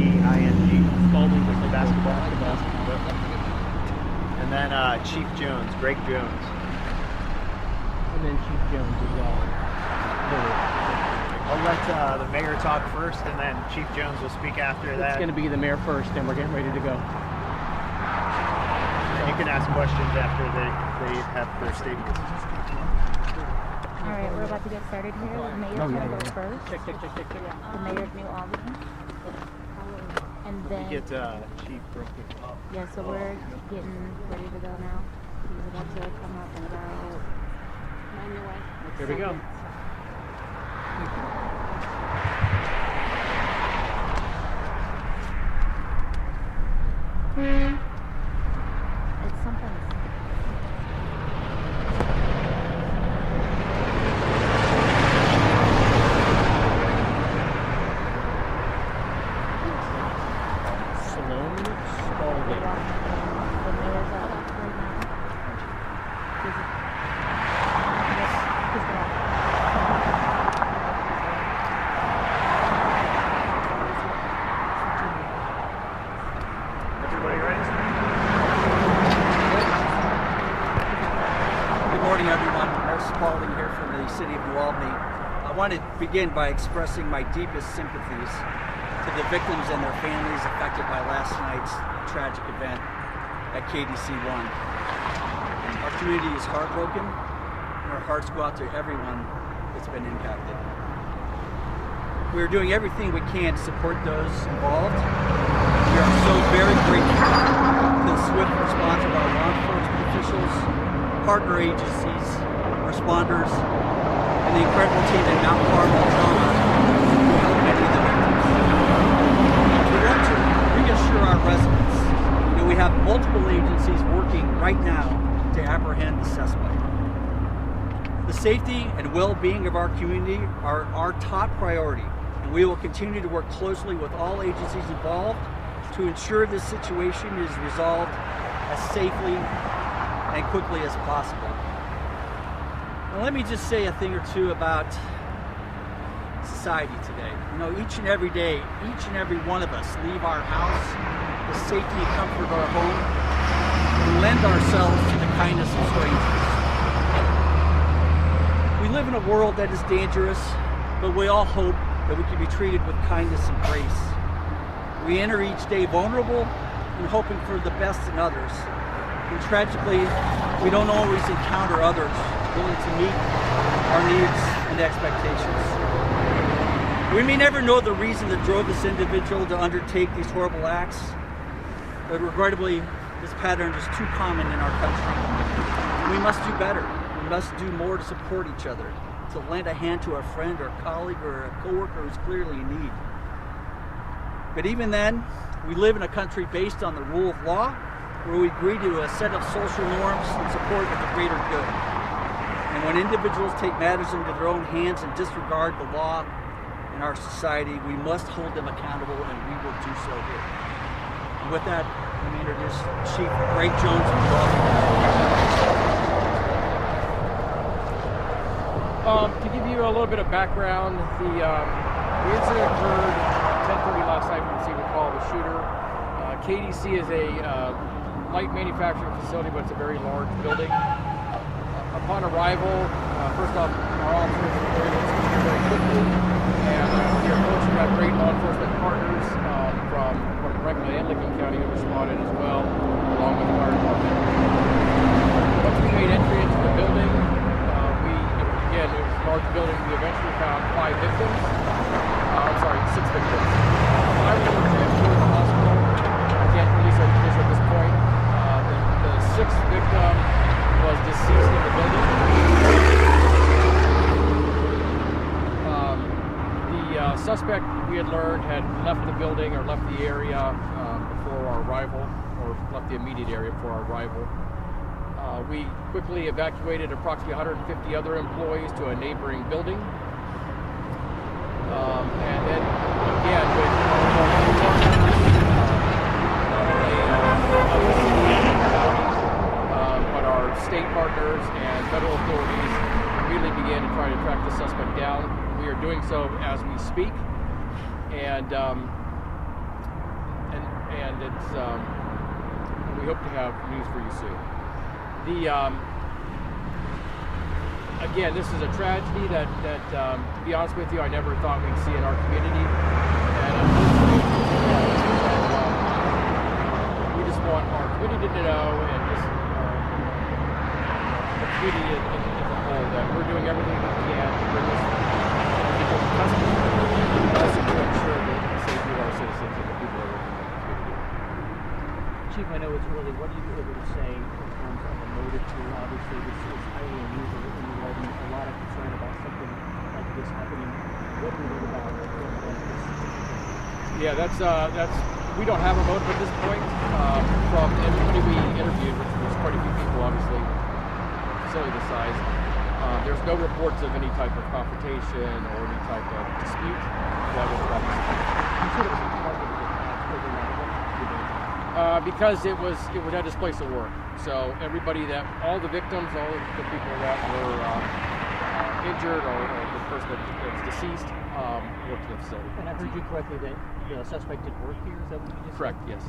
Spalding was the basketball. And then Chief Jones, Greg Jones. And then Chief Jones as well. I'll let the mayor talk first, and then Chief Jones will speak after that. It's going to be the mayor first, and we're getting ready to go. And you can ask questions after they have their statements. All right, we're about to get started here. The mayor's going to go first. Check. The mayor of New Albany. And then... We get Chief real quick. Yeah, so we're getting ready to go now. He's about to come up and about... Here we go. It's something. Sloan Spalding. The mayor's out right now. Everybody ready? Good morning, everyone. Mayor Spalding here from the city of New Albany. I want to begin by expressing my deepest sympathies to the victims and their families affected by last night's tragic event at KDC-1. Our community is heartbroken, and our hearts go out to everyone that's been impacted. We are doing everything we can to support those involved. We are so very grateful to the swift response of our law enforcement officials, partner agencies, responders, and the incredible team at Mount Carmel East who helped many of the victims. We want to reassure our residents that we have multiple agencies working right now to apprehend the suspect. The safety and well-being of our community are our top priority, and we will continue to work closely with all agencies involved to ensure this situation is resolved as safely and quickly as possible. Now, let me just say a thing or two about society today. You know, each and every day, each and every one of us leave our house, the safety and comfort of our home, and lend ourselves to the kindness of strangers. We live in a world that is dangerous, but we all hope that we can be treated with kindness and grace. We enter each day vulnerable and hoping for the best in others. And tragically, we don't always encounter others willing to meet our needs and expectations. We may never know the reason that drove this individual to undertake these horrible acts, but regrettably, this pattern is too common in our country. We must do better. We must do more to support each other, to lend a hand to a friend or colleague or a coworker who's clearly in need. But even then, we live in a country based on the rule of law, where we agree to a set of social norms in support of the greater good. And when individuals take matters into their own hands and disregard the law in our society, we must hold them accountable, and we will do so here. And with that, let me introduce Chief Greg Jones from To give you a little bit of background, the incident occurred 10:30 last night. You can recall the shooter. KDC is a light manufacturing facility, but it's a very large building. Upon arrival, first off, our officers were able to secure very quickly, and we are fortunate to have great law enforcement partners from Franklin and Lincoln County who responded as well, along with the fire department. Once we made entry into the building, it was a large building. We eventually found 6 victims. 5 victims. 5 were transported to the hospital. I can't release our information at this point. The 6th victim was deceased in the building. The suspect, we had learned, had left the building or left the area before our arrival, or left the immediate area before our arrival. We quickly evacuated approximately 150 other employees to a neighboring building. And then, again, with but our state partners and federal authorities immediately began to try to track the suspect down. We are doing so as we speak. And and it's we hope to have news for you soon. Again, this is a tragedy that to be honest with you, I never thought we'd see in our community. And we just want our community to know, and just the community as a whole, that we're doing everything we can to bring this to custody, but also to ensure the safety of our citizens and the people that live in the community. Chief, I know it's early. What are you able to say in terms of a motive here? Obviously, this is highly unusual in the world, and a lot of concern about something like this happening. What do you think about it? Yeah, that's we don't have a motive at this point. From everybody we interviewed, which was quite a few people, obviously, facility this size, there's no reports of any type of confrontation or any type of dispute that was You said it was a target of attack. because it was at his place of work. So all the victims, all of the people that were injured or the person that's deceased worked in the facility. And I heard you correctly that the suspect did work here. Is that what you just Correct. said? Yes.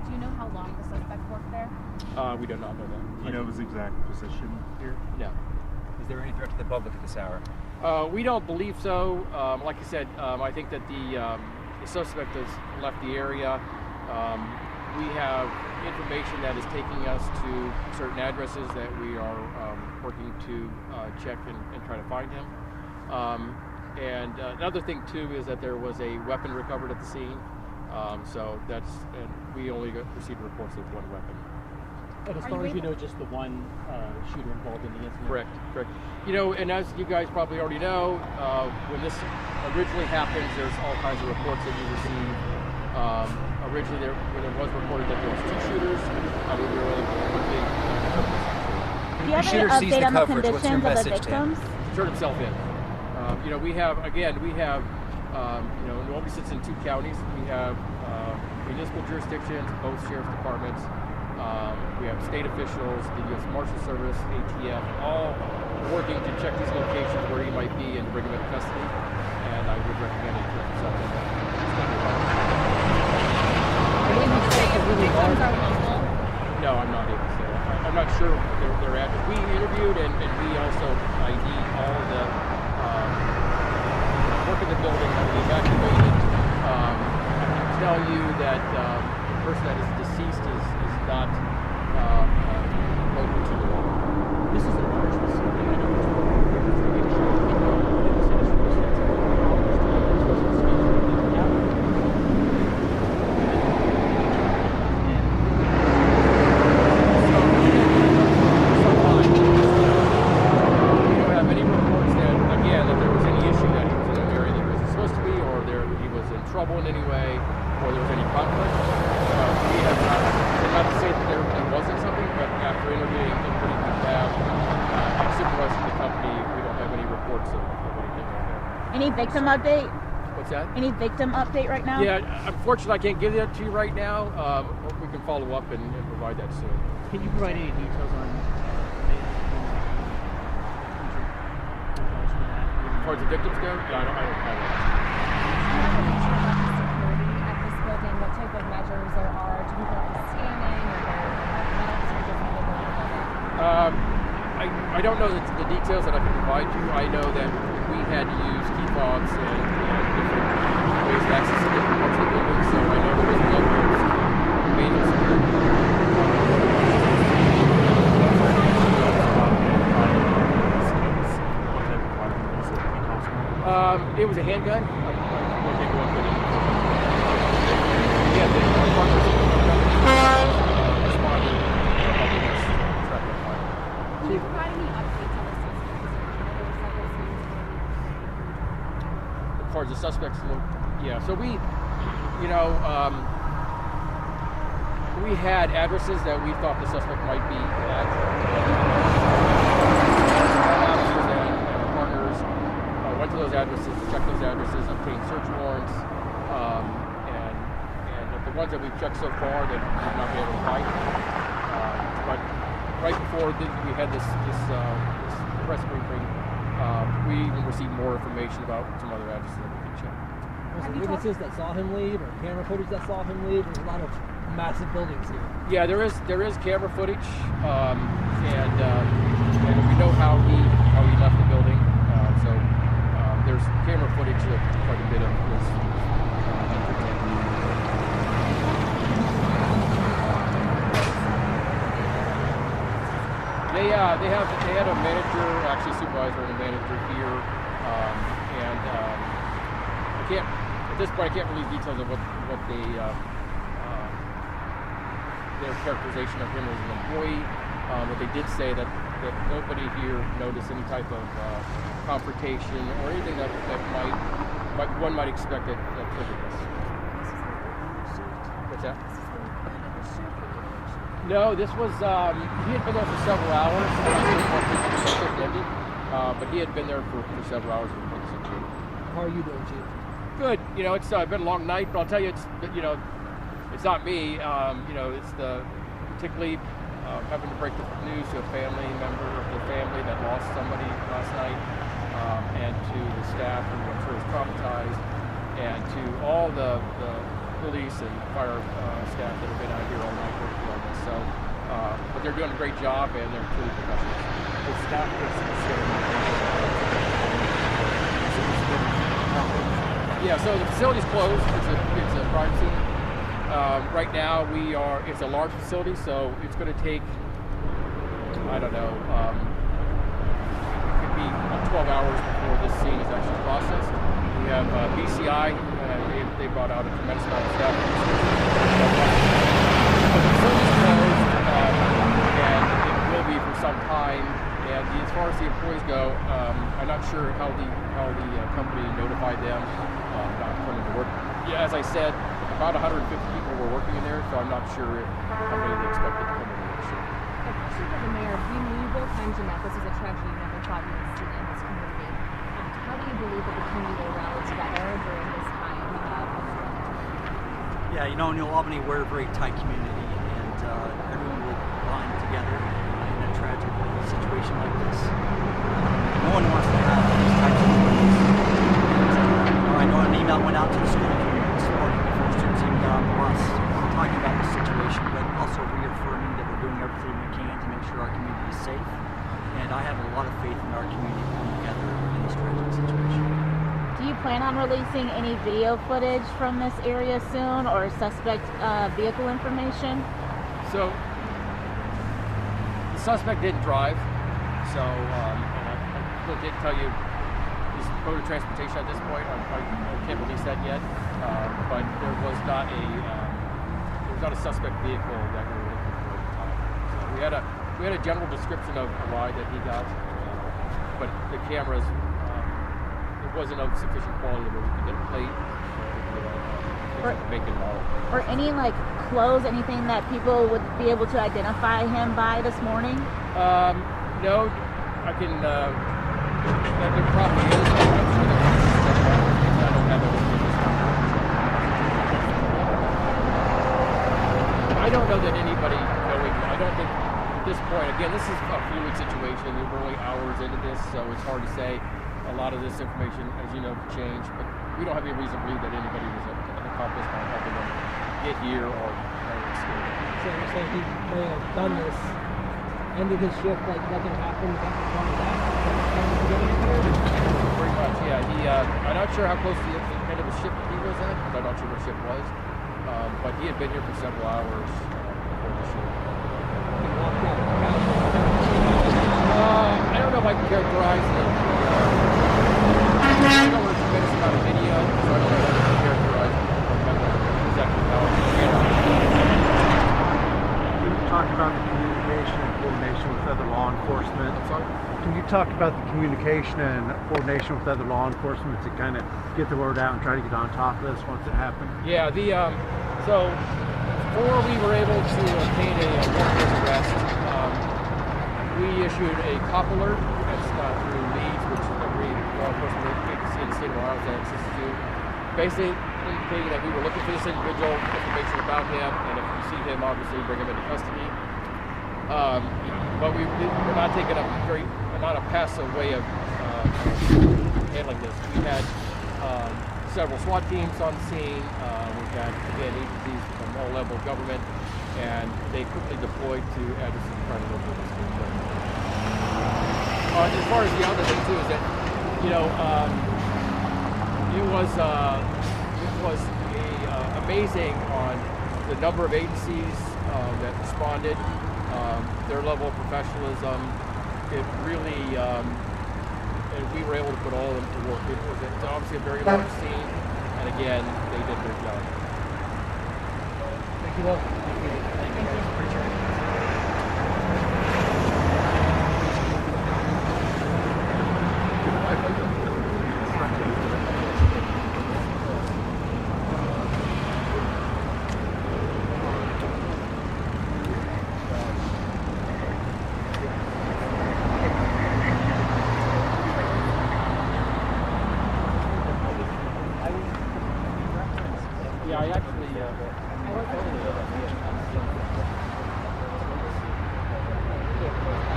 Do you know how long the suspect worked there? We do not know that. Do you know his exact position here? No. Is there any threat to the public at this hour? We don't believe so. Like I said, I think that the suspect has left the area. We have information that is taking us to certain addresses that we are working to check and try to find him. And another thing too is that there was a weapon recovered at the scene. So and we only received reports of one weapon. And as far as you know, just the one shooter involved in the incident? Correct. You know, and as you guys probably already know, when this originally happens, there's all kinds of reports that you receive. Originally, there was reported that there was 2 shooters. We were really quickly. Do you have Shooter an sees the update on the coverage. What's your conditions of the message to him? victims? Turned himself in. You know, we have New Albany sits in 2 counties. We have municipal jurisdictions, both sheriff's departments. We have state officials, the U.S. Marshal Service, ATF, all working to check these locations where he might be and bring him into custody. And I would recommend it to himself. No, I'm not able to say that. I'm not sure their address. We interviewed and we also ID all the work in the building that we evacuated. I can tell you that the person that is deceased is not local to the wall. This is a large facility. I know trouble in any way, or there was any conflict. We have not to say that there wasn't something, but after interviewing everybody we have, supervising the company, we don't have any reports of anything like that. Any victim update? What's that? Any victim update right now? Yeah, unfortunately I can't give that to you right now. We can follow up and provide that soon. Can you provide any details on As far as the victims go, no, I don't have that. At this building, what type of measures there are? Do people be scanning, or medics are just I don't know the details that I can provide you. I know that we had to use key fobs and different ways to access the different parts of the building, so I know there was levels maintenance. It was a handgun. Can you provide any updates on the suspects? As far as the suspects, yeah. So we had addresses that we thought the suspect might be at. Officers and our partners went to those addresses, checked those addresses, obtained search warrants, and the ones that we've checked so far, that we've not been able to find. But right before we had this press briefing, we even received more information about some other addresses that we could check. Have there you witnesses that saw him leave or camera footage that saw him leave? There's a lot of massive buildings here. Yeah, there is camera footage, and we know how he left the building. So there's camera footage of quite a bit of his. They had a manager, actually supervisor and a manager here, and I can't at this point I can't release details of what their characterization of him as an employee, but they did say that nobody here noticed any type of confrontation or anything that one might expect that triggered this. What's that? No, this was, he had been there for several hours, but he had been there for several hours before the situation. How are you doing, Chief? Good. It's been a long night, but I'll tell you, it's not me. It's particularly having to break the news to a family member of the family that lost somebody last night, and to the staff who I'm sure is traumatized, and to all the police and fire staff that have been out here all night working on this. So, but they're doing a great job, and they're truly professionals. The staff was Yeah, so the facility's closed. It's a crime scene. Right now it's a large facility, so it's going to take, I don't know, it could be 12 hours before this scene is actually processed. We have BCI, they brought out a tremendous amount of staff. The facility's closed, and it will be for some time. And as far as the employees go, I'm not sure how the company notified them not coming to work. Yeah, as I said, about 150 people were working in there, so I'm not sure how many they expected to come in there. A question for the mayor. You knew both times you met. This is a tragedy you never thought you would see in this community. How do you believe that the community will rally together during this time? Yeah, in New Albany, we're a very tight community, and everyone will bind together in a tragic situation like this. No one wants to have these types of meetings. I know an email went out to the school community this morning before students even got on the bus, talking about the situation, but also reaffirming that we're doing everything we can to make sure our community is safe. And I have a lot of faith in our community coming together in this tragic situation. Do you plan on releasing any video footage from this area soon, or suspect vehicle information? So the suspect didn't drive, so and I didn't tell you his mode of transportation at this point. I can't release that yet, but there was not a suspect vehicle that we were looking for at the time. So we had a general description of a ride that he got, but the cameras it wasn't of sufficient quality where we could get a plate or make it model. Or any clothes, anything that people would be able to identify him by this morning? No, I can. There probably is. I'm sure there is. I don't have everything. I don't know that anybody knowing. I don't think at this point. Again, this is a fluid situation. We're only hours into this, so it's hard to say. A lot of this information, as you know, could change. But we don't have any reason to believe that anybody was an accomplice by helping them get here or escape. So you're saying he may have done this, ended his shift like nothing happened, got the phone back, Pretty much, yeah. I'm not sure how close to the end of the shift he was at, because I'm not sure what shift was. But he had been here for several hours before the shift. I don't know if I can characterize it. I know there's a tremendous amount of video, so I don't know if I can characterize exactly how it ran. Can you talk about the communication and coordination with other law enforcement? I'm sorry? Can you talk about the communication and coordination with other law enforcement to kind of get the word out and try to get on top of this once it happened? Yeah, so before we were able to obtain a warrant of arrest, we issued a cop alert. That's through leads, which every law enforcement agency in the state of Ohio has access to. Basically indicating that we were looking for this individual, information about him, and if we see him, obviously bring him into custody. But we're not taking not a passive way of handling this. We had several SWAT teams on the scene. We've had, again, agencies from all levels of government, and they quickly deployed to address the crime local. As far as the other thing too is that, you know, it was amazing on the number of agencies that responded, their level of professionalism. It really, and we were able to put all of them to work. It's obviously a very large scene, and again, they did their job. Thank you all. Thank you. Appreciate it. Yeah, I actually. I